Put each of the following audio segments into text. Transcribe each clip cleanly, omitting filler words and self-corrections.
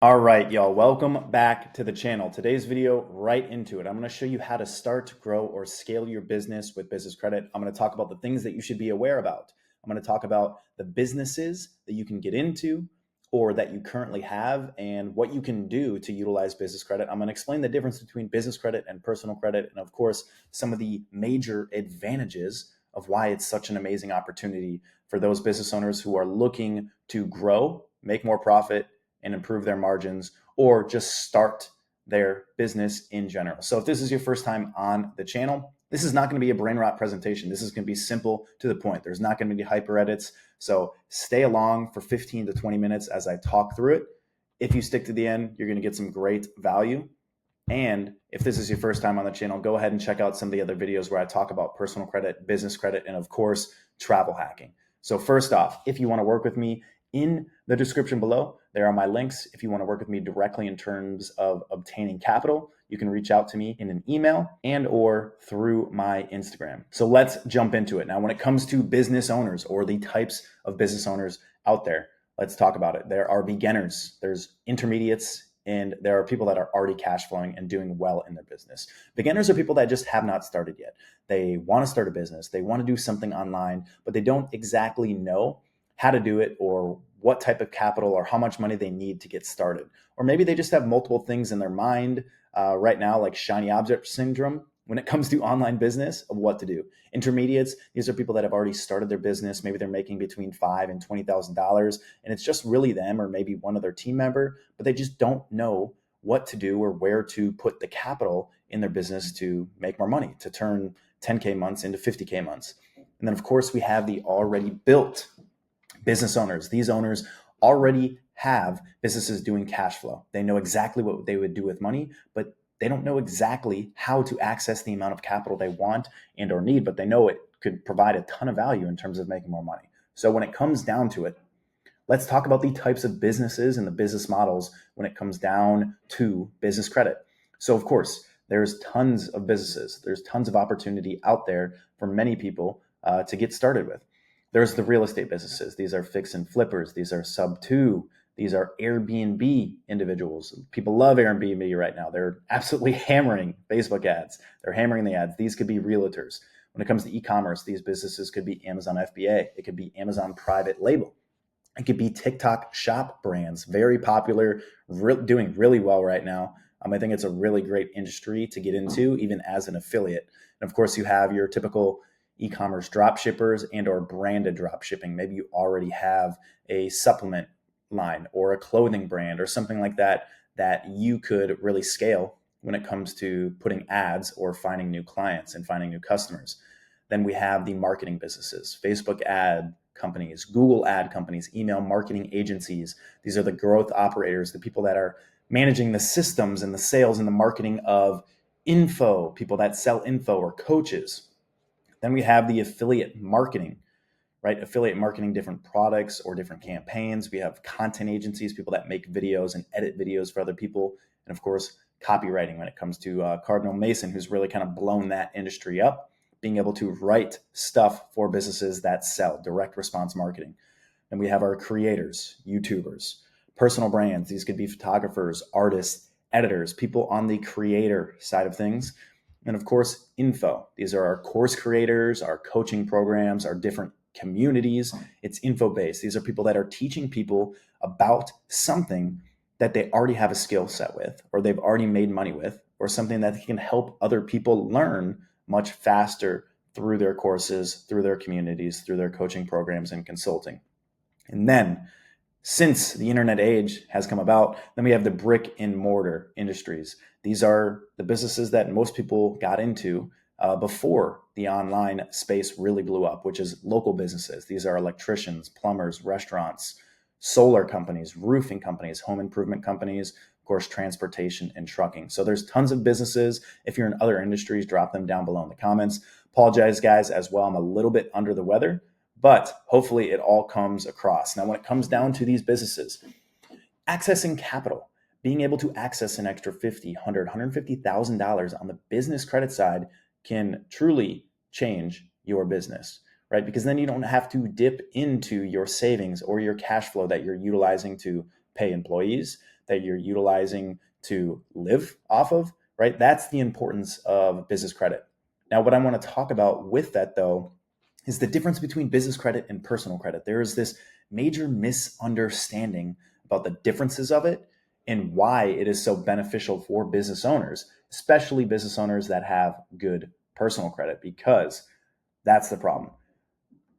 All right, y'all, welcome back to the channel. Today's video, right into it. I'm going to show you how to start, grow, or scale your business with business credit. I'm going to talk about the things that you should be aware about. I'm going to talk about the businesses that you can get into or that you currently have and what you can do to utilize business credit. I'm going to explain the difference between business credit and personal credit, and of course, some of the major advantages of why it's such an amazing opportunity for those business owners who are looking to grow, make more profit, and improve their margins, or just start their business in general. So if this is your first time on the channel, this is not going to be a brain rot presentation. This is going to be simple to the point. There's not going to be hyper edits. So stay along for 15 to 20 minutes as I talk through it. If you stick to the end, you're going to get some great value. And if this is your first time on the channel, go ahead and check out some of the other videos where I talk about personal credit, business credit, and of course, travel hacking. So first off, if you want to work with me, in the description below, there are my links. If you want to work with me directly in terms of obtaining capital, you can reach out to me in an email and or through my Instagram. So let's jump into it. Now, when it comes to business owners or the types of business owners out there, let's talk about it. There are beginners, there's intermediates, and there are people that are already cash flowing and doing well in their business. Beginners are people that just have not started yet. They want to start a business, they want to do something online, but they don't exactly know how to do it or what type of capital or how much money they need to get started. Or maybe they just have multiple things in their mind right now, like shiny object syndrome, when it comes to online business of what to do. Intermediates, these are people that have already started their business. Maybe they're making between $5,000 and $20,000, and it's just really them or maybe one other team member, but they just don't know what to do or where to put the capital in their business to make more money, to turn 10K months into 50K months. And then, of course, we have the already built business owners. These owners already have businesses doing cash flow. They know exactly what they would do with money, but they don't know exactly how to access the amount of capital they want and or need, but they know it could provide a ton of value in terms of making more money. So when it comes down to it, let's talk about the types of businesses and the business models when it comes down to business credit. So of course, there's tons of businesses. There's tons of opportunity out there for many people to get started with. There's the real estate businesses. These are fix and flippers. These are sub two. These are Airbnb individuals. People love Airbnb right now. They're absolutely hammering Facebook ads. They're hammering the ads. These could be realtors. When it comes to e-commerce, these businesses could be Amazon FBA. It could be Amazon private label. It could be TikTok shop brands, very popular, doing really well right now. I think it's a really great industry to get into, even as an affiliate. And of course, you have your typical e-commerce drop shippers and or branded drop shipping. Maybe you already have a supplement line or a clothing brand or something like that that you could really scale when it comes to putting ads or finding new clients and finding new customers. Then we have the marketing businesses, Facebook ad companies, Google ad companies, email marketing agencies. These are the growth operators, the people that are managing the systems and the sales and the marketing of info, people that sell info or coaches. Then we have the affiliate marketing, right? Affiliate marketing, different products or different campaigns. We have content agencies, people that make videos and edit videos for other people. And of course, copywriting when it comes to Cardinal Mason, who's really kind of blown that industry up, being able to write stuff for businesses that sell, direct response marketing. And we have our creators, YouTubers, personal brands. These could be photographers, artists, editors, people on the creator side of things. And of course, info. These are our course creators, our coaching programs, our different communities. It's info based. These are people that are teaching people about something that they already have a skill set with, or they've already made money with, or something that can help other people learn much faster through their courses, through their communities, through their coaching programs and consulting. And then since the internet age has come about, then we have the brick and mortar industries. These are the businesses that most people got into before the online space really blew up, which is local businesses. These are electricians, plumbers, restaurants, solar companies, roofing companies, home improvement companies, of course, transportation and trucking. So there's tons of businesses. If you're in other industries, drop them down below in the comments. Apologize, guys, as well. I'm a little bit under the weather, but hopefully it all comes across. Now, when it comes down to these businesses, accessing capital, being able to access an extra $50,000, $100,000, $150,000 on the business credit side can truly change your business, right? Because then you don't have to dip into your savings or your cash flow that you're utilizing to pay employees, that you're utilizing to live off of, right? That's the importance of business credit. Now, what I want to talk about with that, though, is the difference between business credit and personal credit. There is this major misunderstanding about the differences of it and why it is so beneficial for business owners, especially business owners that have good personal credit, because that's the problem.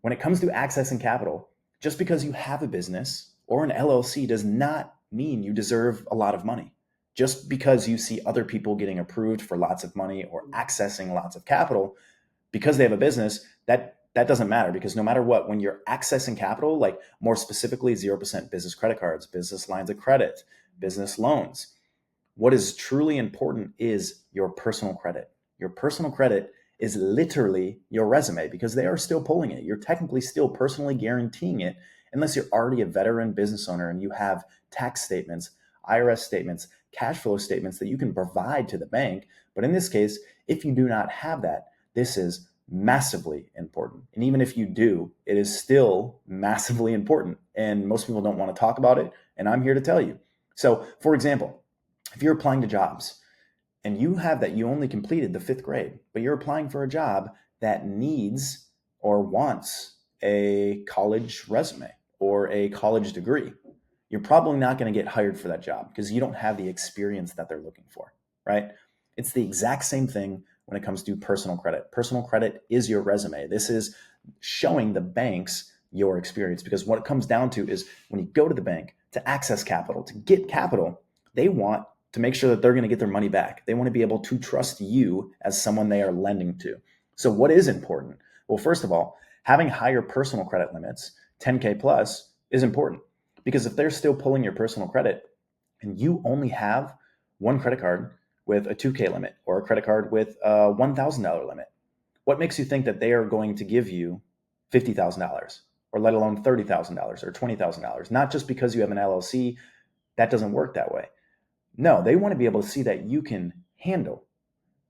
When it comes to accessing capital, just because you have a business or an LLC does not mean you deserve a lot of money. Just because you see other people getting approved for lots of money or accessing lots of capital because they have a business, that doesn't matter, because no matter what, when you're accessing capital, like more specifically 0% business credit cards, business lines of credit, business loans, what is truly important is your personal credit. Your personal credit is literally your resume, because they are still pulling it. You're technically still personally guaranteeing it unless you're already a veteran business owner and you have tax statements, IRS statements, cash flow statements that you can provide to the bank. But in this case, if you do not have that, this is massively important. And even if you do, it is still massively important. And most people don't want to talk about it. And I'm here to tell you. So, for example, if you're applying to jobs and you have that you only completed the 5th grade, but you're applying for a job that needs or wants a college resume or a college degree, you're probably not going to get hired for that job because you don't have the experience that they're looking for, right? It's the exact same thing when it comes to personal credit. Personal credit is your resume. This is showing the banks your experience, because what it comes down to is when you go to the bank to access capital, to get capital, they want to make sure that they're going to get their money back. They want to be able to trust you as someone they are lending to. So what is important? Well, first of all, having higher personal credit limits, 10K plus, is important, because if they're still pulling your personal credit and you only have one credit card with a 2K limit or a credit card with a $1,000 limit, what makes you think that they are going to give you $50,000 or let alone $30,000 or $20,000? Not just because you have an LLC. That doesn't work that way. No, they want to be able to see that you can handle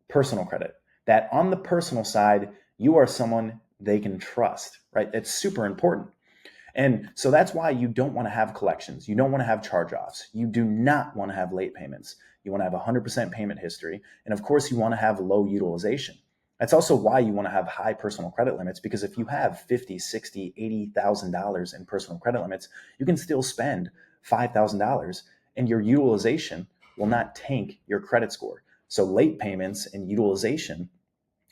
personal credit, that on the personal side, you are someone they can trust, right? It's super important. And so that's why you don't want to have collections. You don't want to have charge-offs. You do not want to have late payments. You want to have 100% payment history. And of course, you want to have low utilization. That's also why you want to have high personal credit limits, because if you have $50,000, $60,000, $80,000 in personal credit limits, you can still spend $5,000 and your utilization will not tank your credit score. So late payments and utilization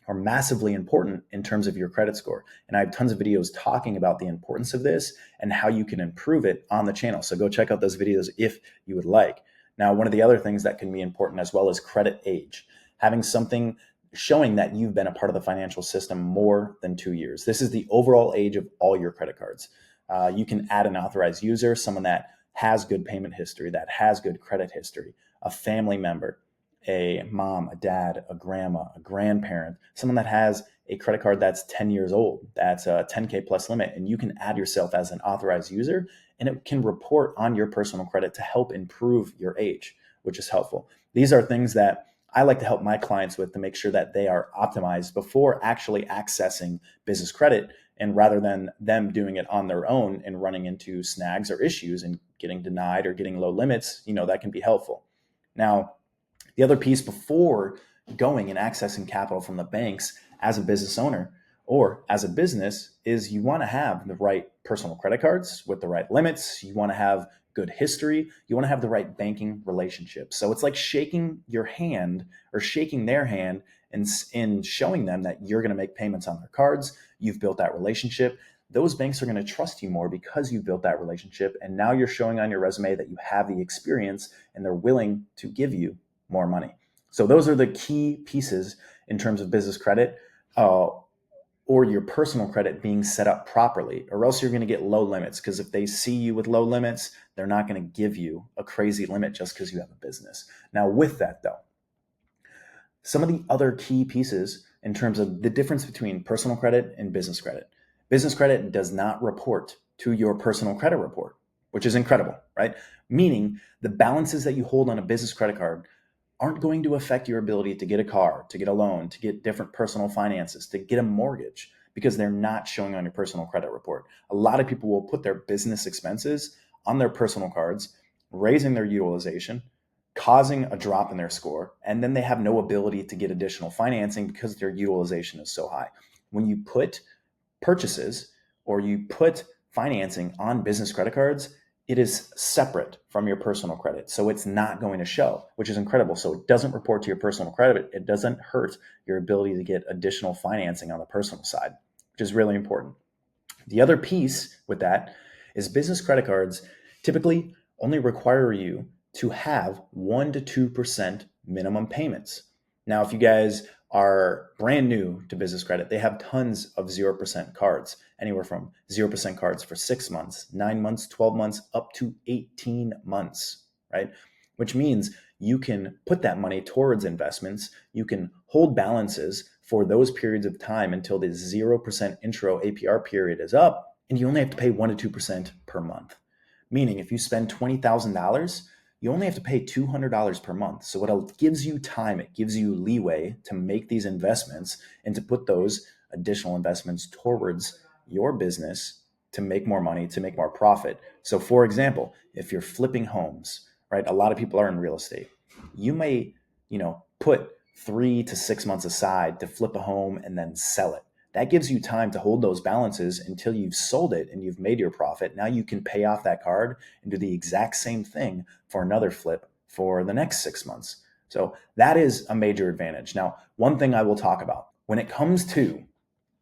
are massively important in terms of your credit score. And I have tons of videos talking about the importance of this and how you can improve it on the channel. So go check out those videos if you would like. Now, one of the other things that can be important as well is credit age. Having something showing that you've been a part of the financial system more than 2 years. This is the overall age of all your credit cards. You can add an authorized user, someone that has good payment history, that has good credit history, a family member, a mom, a dad, a grandma, a grandparent, someone that has a credit card that's 10 years old, that's a 10K plus limit, and you can add yourself as an authorized user, and it can report on your personal credit to help improve your age, which is helpful. These are things that I like to help my clients with to make sure that they are optimized before actually accessing business credit, and rather than them doing it on their own and running into snags or issues and getting denied or getting low limits, that can be helpful. Now, the other piece before going and accessing capital from the banks as a business owner or as a business is you want to have the right personal credit cards with the right limits. You want to have good history. You want to have the right banking relationship. So it's like shaking your hand or shaking their hand and showing them that you're going to make payments on their cards. You've built that relationship. Those banks are going to trust you more because you built that relationship. And now you're showing on your resume that you have the experience and they're willing to give you more money. So those are the key pieces in terms of business credit or your personal credit being set up properly, or else you're going to get low limits, because if they see you with low limits, they're not going to give you a crazy limit just because you have a business. Now, with that though, some of the other key pieces in terms of the difference between personal credit and business credit. Business credit does not report to your personal credit report, which is incredible, right? Meaning the balances that you hold on a business credit card aren't going to affect your ability to get a car, to get a loan, to get different personal finances, to get a mortgage, because they're not showing on your personal credit report. A lot of people will put their business expenses on their personal cards raising their utilization, causing a drop in their score, and then they have no ability to get additional financing because their utilization is so high. When you put purchases or you put financing on business credit cards, it is separate from your personal credit. So it's not going to show, which is incredible. So it doesn't report to your personal credit. It doesn't hurt your ability to get additional financing on the personal side, which is really important. The other piece with that is business credit cards typically only require you to have 1 to 2% minimum payments. Now, if you guys are brand new to business credit, they have tons of 0% cards, anywhere from 0% cards for 6 months, 9 months, 12 months, up to 18 months, right? Which means you can put that money towards investments. You can hold balances for those periods of time until the 0% intro APR period is up, and you only have to pay 1 to 2% per month. Meaning if you spend $20,000, you only have to pay $200 per month. So it gives you time, it gives you leeway to make these investments and to put those additional investments towards your business to make more money, to make more profit. So for example, if you're flipping homes, right? A lot of people are in real estate. You may, put 3 to 6 months aside to flip a home and then sell it. That gives you time to hold those balances until you've sold it and you've made your profit. Now you can pay off that card and do the exact same thing for another flip for the next 6 months. So that is a major advantage. Now, one thing I will talk about when it comes to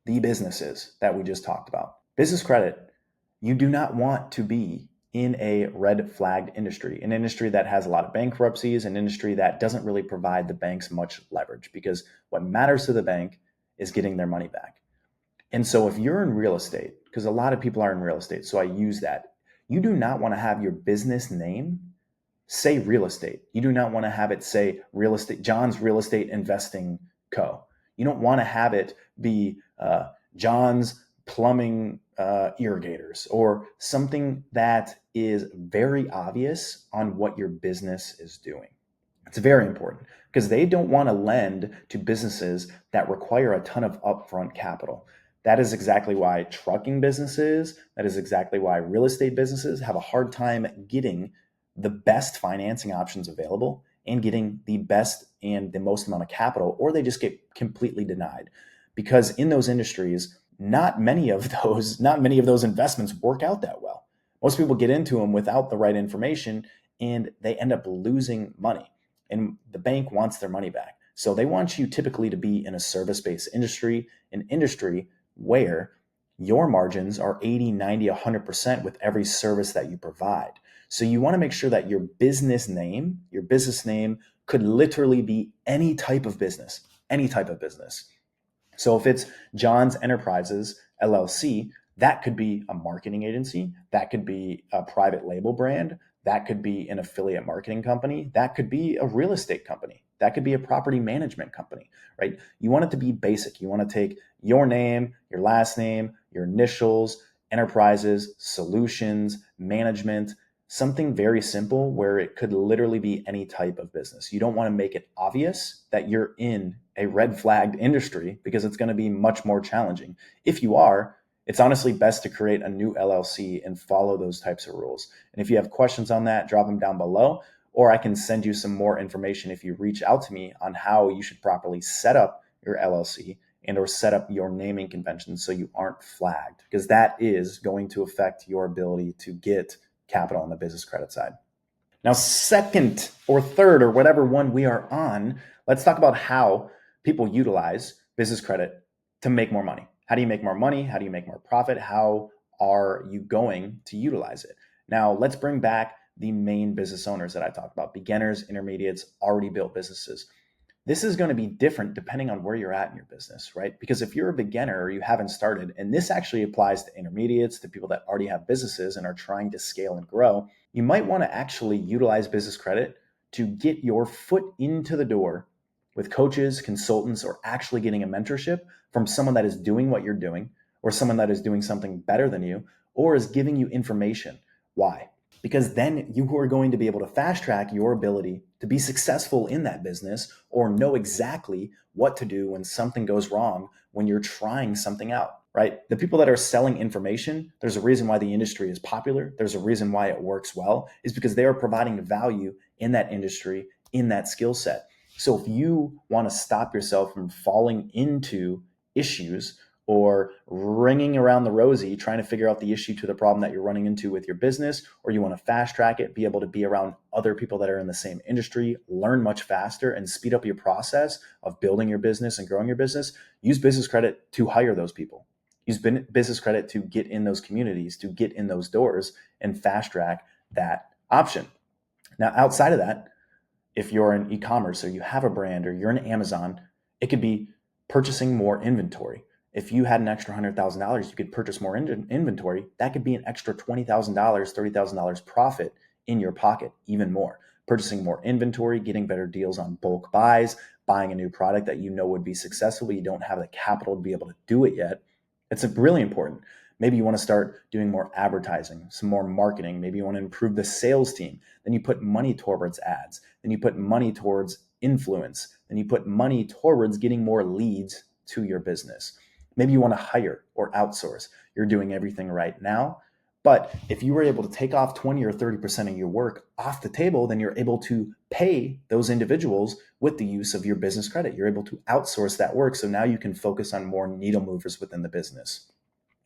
the businesses that we just talked about, business credit, you do not want to be in a red flagged industry, an industry that has a lot of bankruptcies, an industry that doesn't really provide the banks much leverage, because what matters to the bank is getting their money back. And so if you're in real estate, because a lot of people are in real estate, so I use that, you do not want to have your business name say real estate. You do not want to have it say real estate, John's Real Estate Investing Co. You don't want to have it be John's Plumbing Irrigators, or something that is very obvious on what your business is doing. It's very important because they don't want to lend to businesses that require a ton of upfront capital. That is exactly why trucking businesses, that is exactly why real estate businesses have a hard time getting the best financing options available and getting the best and the most amount of capital, or they just get completely denied. Because in those industries, not many of those investments work out that well. Most people get into them without the right information and they end up losing money. And the bank wants their money back. So they want you typically to be in a service-based industry, an industry where your margins are 80, 90, 100% with every service that you provide. So you want to make sure that your business name could literally be any type of business, any type of business. So if it's John's Enterprises, LLC, that could be a marketing agency, that could be a private label brand, that could be an affiliate marketing company, that could be a real estate company, that could be a property management company, right? You want it to be basic. You want to take your name, your last name, your initials, enterprises, solutions, management, something very simple where it could literally be any type of business. You don't want to make it obvious that you're in a red flagged industry because it's going to be much more challenging. If you are, it's honestly best to create a new LLC and follow those types of rules. And if you have questions on that, drop them down below, or I can send you some more information if you reach out to me on how you should properly set up your LLC and or set up your naming convention so you aren't flagged, because that is going to affect your ability to get capital on the business credit side. Now, second or third or whatever one we are on, let's talk about how people utilize business credit to make more money. How do you make more money? How do you make more profit? How are you going to utilize it? Now, let's bring back the main business owners that I talked about, beginners, intermediates, already built businesses. This is going to be different depending on where you're at in your business, right? Because if you're a beginner or you haven't started, and this actually applies to intermediates, to people that already have businesses and are trying to scale and grow, you might want to actually utilize business credit to get your foot into the door with coaches, consultants, or actually getting a mentorship from someone that is doing what you're doing, or someone that is doing something better than you, or is giving you information. Why? Because then you are going to be able to fast track your ability to be successful in that business, or know exactly what to do when something goes wrong when you're trying something out. right? The people that are selling information, there's a reason why the industry is popular. There's a reason why it works well, is because they are providing value in that industry, in that skill set. So if you want to stop yourself from falling into issues or ringing around the rosy, trying to figure out the issue to the problem that you're running into with your business, or you want to fast track it, be able to be around other people that are in the same industry, learn much faster, and speed up your process of building your business and growing your business, use business credit to hire those people. Use business credit to get in those communities, to get in those doors, and fast track that option. Now, outside of that, if you're in e-commerce or you have a brand or you're in Amazon, it could be purchasing more inventory. If you had an extra $100,000, you could purchase more inventory. That could be an extra $20,000, $30,000 profit in your pocket, even more. Purchasing more inventory, getting better deals on bulk buys, buying a new product that you know would be successful, but you don't have the capital to be able to do it yet. It's really important. Maybe you want to start doing more advertising, some more marketing. Maybe you want to improve the sales team. Then you put money towards ads. Then you put money towards influence. Then you put money towards getting more leads to your business. Maybe you want to hire or outsource. You're doing everything right now. But if you were able to take off 20 or 30% of your work off the table, then you're able to pay those individuals with the use of your business credit. You're able to outsource that work. So now you can focus on more needle movers within the business.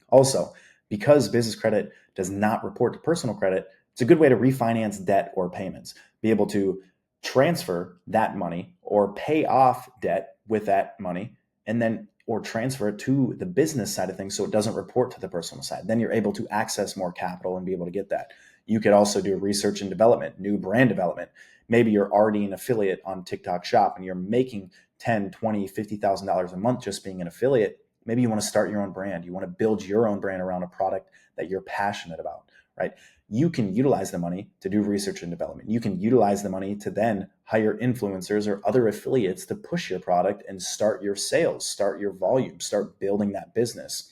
Also, because business credit does not report to personal credit, it's a good way to refinance debt or payments, be able to transfer that money or pay off debt with that money, and then or transfer it to the business side of things so it doesn't report to the personal side. Then you're able to access more capital and be able to get that. You could also do research and development, new brand development. Maybe you're already an affiliate on TikTok Shop and you're making $10, $20, $50,000 a month just being an affiliate. Maybe you want to start your own brand. You want to build your own brand around a product that you're passionate about, right? You can utilize the money to do research and development. You can utilize the money to then hire influencers or other affiliates to push your product and start your sales, start your volume, start building that business.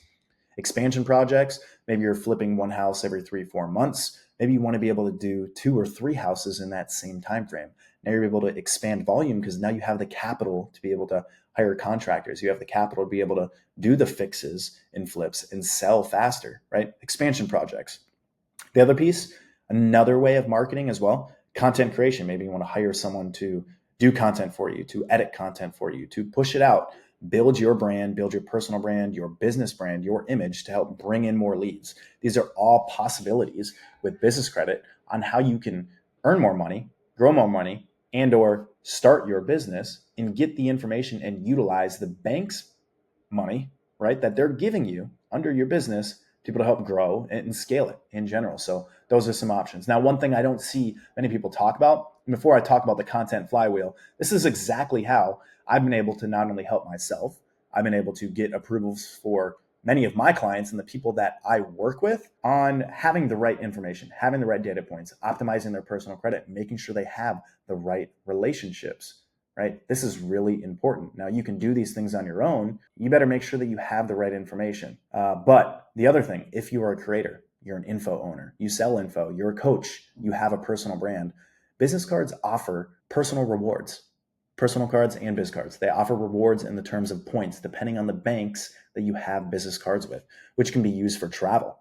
Expansion projects, maybe you're flipping one house every 3-4 months. Maybe you want to be able to do 2 or 3 houses in that same time frame. Now you're able to expand volume because now you have the capital to be able to hire contractors. You have the capital to be able to do the fixes and flips and sell faster, right? Expansion projects. The other piece, another way of marketing as well, content creation. Maybe you want to hire someone to do content for you, to edit content for you, to push it out, build your brand, build your personal brand, your business brand, your image to help bring in more leads. These are all possibilities with business credit on how you can earn more money, grow more money, and or start your business and get the information and utilize the bank's money, right, that they're giving you under your business to be able to help grow and scale it in general. So those are some options. Now, one thing I don't see many people talk about, and before I talk about the content flywheel, this is exactly how I've been able to not only help myself, I've been able to get approvals for many of my clients and the people that I work with on having the right information, having the right data points, optimizing their personal credit, making sure they have the right relationships, right? This is really important. Now, you can do these things on your own. You better make sure that you have the right information. But the other thing, if you are a creator, you're an info owner, you sell info, you're a coach, you have a personal brand, business cards offer personal rewards. Personal cards and biz cards. They offer rewards in the terms of points, depending on the banks that you have business cards with, which can be used for travel.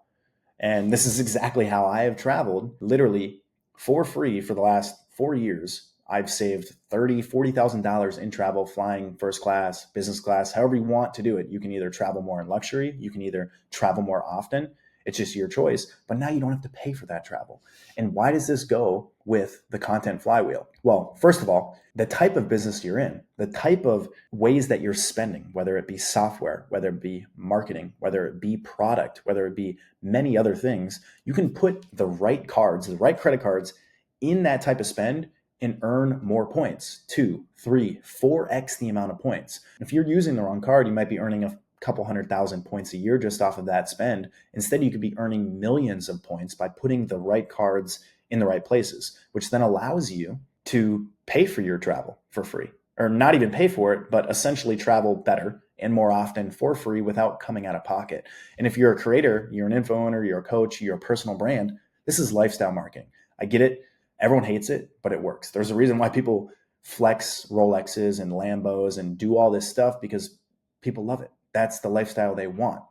And this is exactly how I have traveled literally for free for the last 4 years. I've saved $30,000, $40,000 in travel, flying first class, business class, however you want to do it. You can either travel more in luxury, you can either travel more often. It's just your choice. But now you don't have to pay for that travel. And why does this go with the content flywheel? Well, first of all, the type of business you're in, the type of ways that you're spending, whether it be software, whether it be marketing, whether it be product, whether it be many other things, you can put the right cards, the right credit cards in that type of spend and earn more points, 2, 3, 4x the amount of points. If you're using the wrong card, you might be earning a couple 100,000 points a year just off of that spend. Instead, you could be earning millions of points by putting the right cards in the right places, which then allows you to pay for your travel for free, or not even pay for it, but essentially travel better and more often for free without coming out of pocket. And if you're a creator, you're an info owner, you're a coach, you're a personal brand, this is lifestyle marketing. I get it. Everyone hates it, but it works. There's a reason why people flex Rolexes and Lambos and do all this stuff, because people love it. That's the lifestyle they want.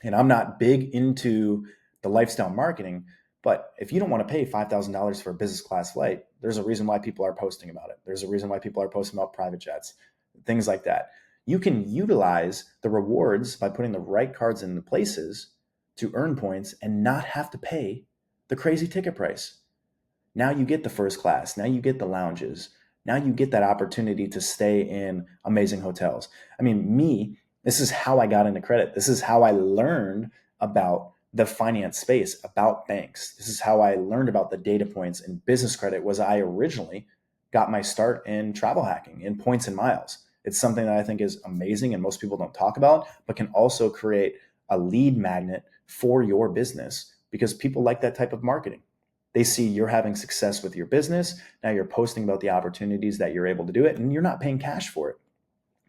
And I'm not big into the lifestyle marketing, but if you don't want to pay $5,000 for a business class flight, there's a reason why people are posting about it. There's a reason why people are posting about private jets, things like that. You can utilize the rewards by putting the right cards in the places to earn points and not have to pay the crazy ticket price. Now you get the first class. Now you get the lounges. Now you get that opportunity to stay in amazing hotels. I mean, this is how I got into credit. This is how I learned about the finance space, about banks. This is how I learned about the data points in business credit. Was I originally got my start in travel hacking, in points and miles. It's something that I think is amazing and most people don't talk about, but can also create a lead magnet for your business because people like that type of marketing. They see you're having success with your business. Now you're posting about the opportunities that you're able to do it, and you're not paying cash for it.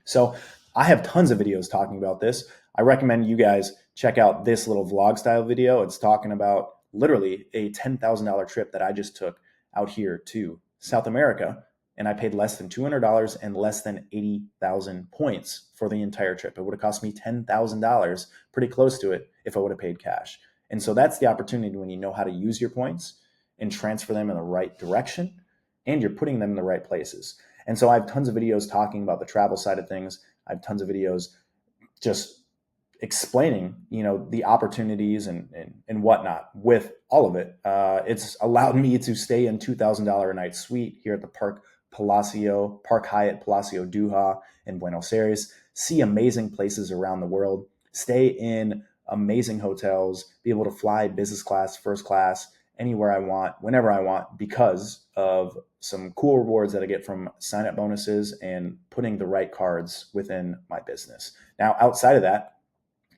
So I have tons of videos talking about this. I recommend you guys check out this little vlog style video. It's talking about literally a $10,000 trip that I just took out here to South America, and I paid less than $200 and less than 80,000 points for the entire trip. It would have cost me $10,000, pretty close to it, if I would have paid cash. And so that's the opportunity when you know how to use your points and transfer them in the right direction, and you're putting them in the right places. And so I have tons of videos talking about the travel side of things. I have tons of videos just explaining, the opportunities and whatnot with all of it. It's allowed me to stay in $2,000 a night suite here at the Park Hyatt Palacio Doha in Buenos Aires, see amazing places around the world, stay in amazing hotels, be able to fly business class, first class, anywhere I want, whenever I want, because of some cool rewards that I get from sign up bonuses and putting the right cards within my business. Now, outside of that,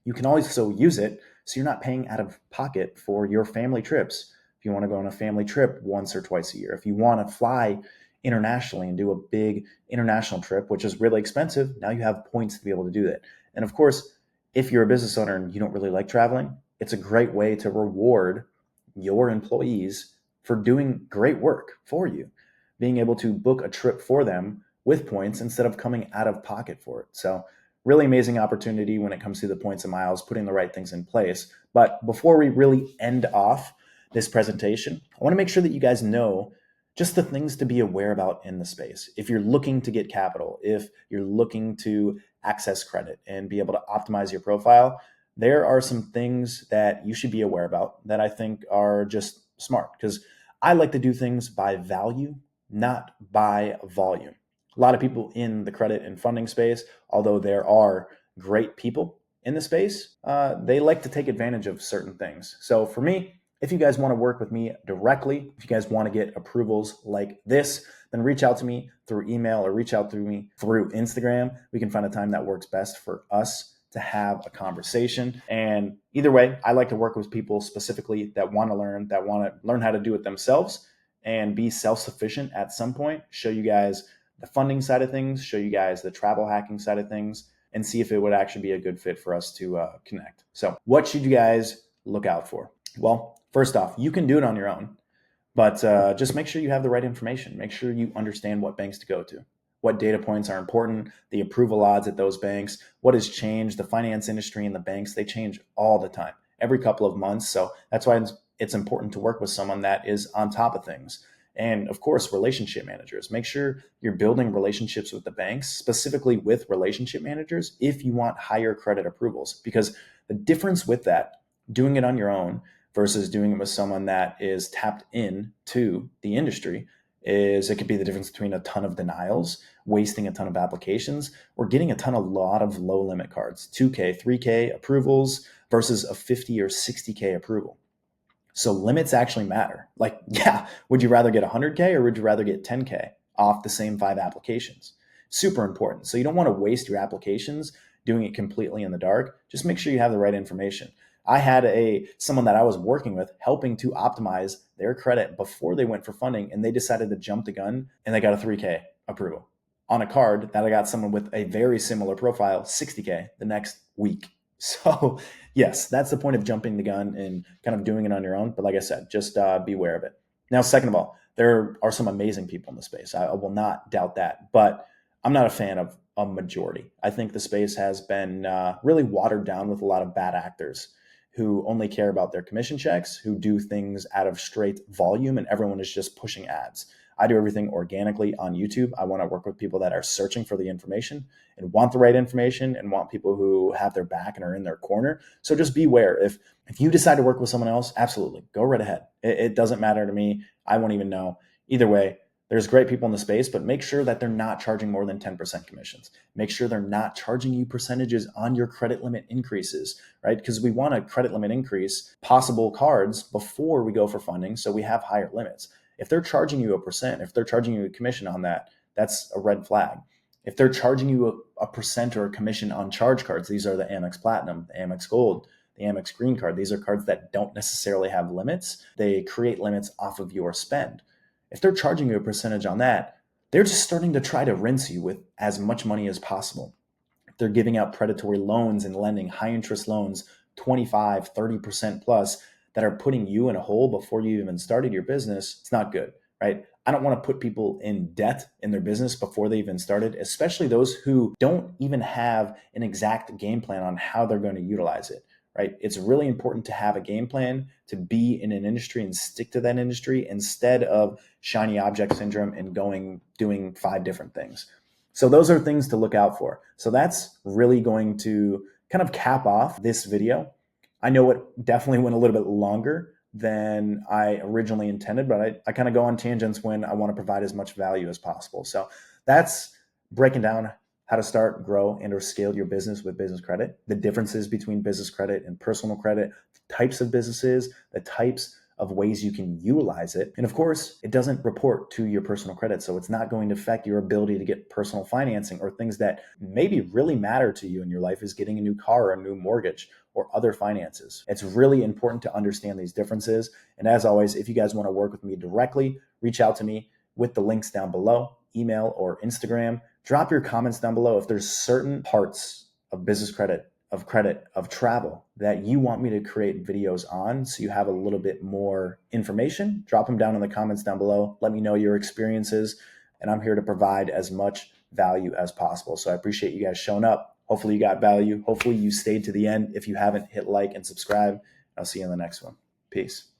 you can also use it so you're not paying out of pocket for your family trips. If you want to go on a family trip once or twice a year, if you want to fly internationally and do a big international trip, which is really expensive, now you have points to be able to do that. And of course, if you're a business owner and you don't really like traveling, it's a great way to reward your employees for doing great work for you, being able to book a trip for them with points instead of coming out of pocket for it. So really amazing opportunity when it comes to the points and miles, putting the right things in place. But before we really end off this presentation, I want to make sure that you guys know just the things to be aware about in the space. If you're looking to get capital, if you're looking to access credit and be able to optimize your profile, there are some things that you should be aware about that I think are just smart, because I like to do things by value, not by volume. A lot of people in the credit and funding space, although there are great people in the space, they like to take advantage of certain things. So for me, if you guys want to work with me directly, if you guys want to get approvals like this, then reach out to me through email or reach out to me through Instagram. We can find a time that works best for us to have a conversation. And either way, I like to work with people specifically that want to learn how to do it themselves and be self-sufficient at some point, show you guys the funding side of things, show you guys the travel hacking side of things, and see if it would actually be a good fit for us to connect. So what should you guys look out for? Well, first off, you can do it on your own, but just make sure you have the right information. Make sure you understand what banks to go to, what data points are important, the approval odds at those banks, what has changed. The finance industry and the banks, they change all the time, every couple of months. So that's why it's important to work with someone that is on top of things. And of course, relationship managers. Make sure you're building relationships with the banks, specifically with relationship managers, if you want higher credit approvals. Because the difference with that, doing it on your own versus doing it with someone that is tapped into the industry, is it could be the difference between a ton of denials, wasting a ton of applications, or getting a lot of low limit cards, 2K, 3K approvals versus a 50 or 60K approval. So limits actually matter. Like, yeah, would you rather get 100K or would you rather get 10K off the same 5 applications? Super important. So you don't want to waste your applications doing it completely in the dark. Just make sure you have the right information. I had someone that I was working with helping to optimize their credit before they went for funding, and they decided to jump the gun and they got a 3K approval on a card that I got someone with a very similar profile, 60K the next week. So yes, that's the point of jumping the gun and kind of doing it on your own. But like I said, just beware of it. Now, second of all, there are some amazing people in the space. I will not doubt that, but I'm not a fan of a majority. I think the space has been really watered down with a lot of bad actors who only care about their commission checks, who do things out of straight volume, and everyone is just pushing ads. I do everything organically on YouTube. I want to work with people that are searching for the information and want the right information and want people who have their back and are in their corner. So just beware. If you decide to work with someone else, absolutely, go right ahead. It doesn't matter to me. I won't even know. Either way, there's great people in the space, but make sure that they're not charging more than 10% commissions. Make sure they're not charging you percentages on your credit limit increases, right? Because we want a credit limit increase, possible cards before we go for funding, so we have higher limits. If they're charging you 1%, if they're charging you a commission on that, that's a red flag. If they're charging you a percent or a commission on charge cards, these are the Amex Platinum, the Amex Gold, the Amex Green Card. These are cards that don't necessarily have limits. They create limits off of your spend. If they're charging you a percentage on that, they're just starting to try to rinse you with as much money as possible. If they're giving out predatory loans and lending high interest loans, 25, 30% plus, that are putting you in a hole before you even started your business, it's not good, right? I don't want to put people in debt in their business before they even started, especially those who don't even have an exact game plan on how they're going to utilize it. Right? It's really important to have a game plan, to be in an industry and stick to that industry instead of shiny object syndrome and doing 5 different things. So those are things to look out for. So that's really going to kind of cap off this video. I know it definitely went a little bit longer than I originally intended, but I kind of go on tangents when I want to provide as much value as possible. So that's breaking down how to start, grow, and or scale your business with business credit, the differences between business credit and personal credit, the types of businesses, the types of ways you can utilize it. And of course, it doesn't report to your personal credit. So it's not going to affect your ability to get personal financing or things that maybe really matter to you in your life, is getting a new car or a new mortgage or other finances. It's really important to understand these differences. And as always, if you guys want to work with me directly, reach out to me with the links down below, email or Instagram. Drop your comments down below if there's certain parts of business credit, of travel that you want me to create videos on, so you have a little bit more information. Drop them down in the comments down below. Let me know your experiences, and I'm here to provide as much value as possible. So I appreciate you guys showing up. Hopefully you got value. Hopefully you stayed to the end. If you haven't, hit like and subscribe. I'll see you in the next one. Peace.